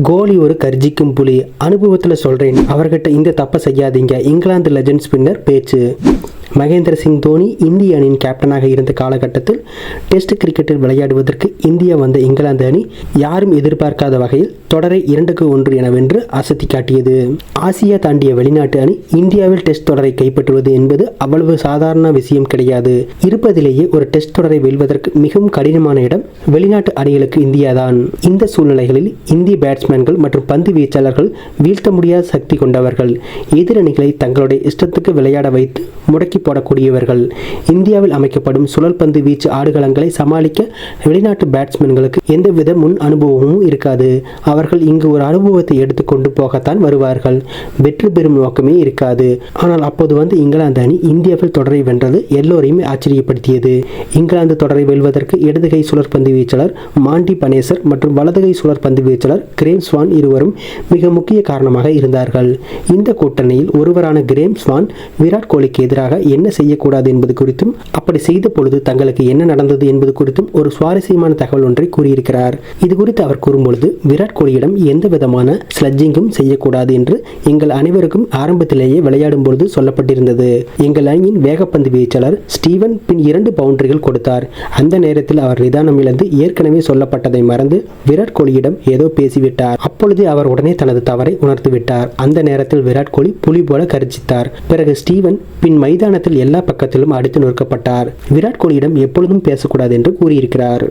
கோலி ஒரு கர்ஜிக்கும் புலி. அனுபவத்தில் சொல்றேன், அவர்கிட்ட இந்த தப்பை செய்யாதீங்க. இங்கிலாந்து லெஜண்ட் ஸ்பின்னர் பேச்சு. மகேந்திர சிங் தோனி இந்திய அணியின் கேப்டனாக இருந்த காலகட்டத்தில் டெஸ்ட் கிரிக்கெட்டில் விளையாடுவதற்கு இந்தியா வந்த இங்கிலாந்து அணி யாரும் எதிர்பார்க்காத வகையில் தொடரை 2-1 என வென்று அசத்தி காட்டியது. ஆசியா தாண்டிய வெளிநாட்டு அணி இந்தியாவில் டெஸ்ட் தொடரை கைப்பற்றுவது என்பது அவ்வளவு சாதாரண விஷயம் கிடையாது. இருப்பதிலேயே ஒரு டெஸ்ட் தொடரை வெல்வதற்கு மிகவும் கடினமான இடம் வெளிநாட்டு அணிகளுக்கு இந்தியாதான். இந்த சூழ்நிலைகளில் இந்திய பேட்ஸ்மேன்கள் மற்றும் பந்து வீச்சாளர்கள் வீழ்த்த முடியாத சக்தி கொண்டவர்கள். எதிரணிகளை தங்களுடைய இஷ்டத்துக்கு விளையாட வைத்து முடக்கி போடக்கூடியவர்கள். இந்தியாவில் அமைக்கப்படும் சுழல் பந்து வீச்சு ஆடுகளங்களை சமாளிக்க வெளிநாட்டு பேட்ஸ்மேன்களுக்கு எந்தவித முன் அனுபவமும் இருக்காது. அவர்கள் இங்கு ஒரு அனுபவத்தை எடுத்துக்கொண்டு போகத்தான் வருவார்கள். வெற்றி பெறும் நோக்கமே இருக்காது. ஆனால் அப்போது வந்து இங்கிலாந்து அணி இந்தியாவில் தொடரை வென்றது எல்லோரையுமே ஆச்சரியப்படுத்தியது. இங்கிலாந்து தொடரை வெல்வதற்கு இடதுகை சுழற்பந்து வீச்சாளர் மாண்டி பனேசர் மற்றும் வலதுகை சுழற்பந்து வீச்சாளர் கிரேம் ஸ்வான் இருவரும் மிக முக்கிய காரணமாக இருந்தார்கள். இந்த கூட்டணியில் ஒருவரான கிரேம் ஸ்வான் விராட் கோலிக்கு எதிராக என்ன செய்யக்கூடாது என்பது குறித்தும் அப்படி செய்த பொழுது தங்களுக்கு என்ன நடந்தது என்பது குறித்தும் ஒரு சுவாரஸ்யமான தகவல் ஒன்றை கூறியிருக்கிறார். இது குறித்து அவர் கூறும்பொழுது, விராட் கோலியிடம் எந்த விதமான ஸ்லட்ஜிங்கும் செய்யக்கூடாது என்று எங்கள் அனைவருக்கும் ஆரம்பத்திலேயே விளையாடும் பொழுது சொல்லப்பட்டிருந்தது. எங்கள் அணியின் வேகப்பந்து வீச்சாளர் ஸ்டீவன் பின் 2 பவுண்டரிகள் கொடுத்தார். அந்த நேரத்தில் அவர் நிதானம் இழந்து ஏற்கனவே சொல்லப்பட்டதை மறந்து விராட் கோலியிடம் ஏதோ பேசிவிட்டார். அப்பொழுது அவர் உடனே தனது தவறை உணர்ந்து விட்டார். அந்த நேரத்தில் விராட் கோலி புலி போல கர்ஜித்தார். பிறகு ஸ்டீவன் பின் மைதானத்தில் எல்லா பக்கத்திலும் அடித்து நொறுக்கப்பட்டார். விராட் கோலியிடம் எப்பொழுதும் பேசக்கூடாது என்று கூறியிருக்கிறார்.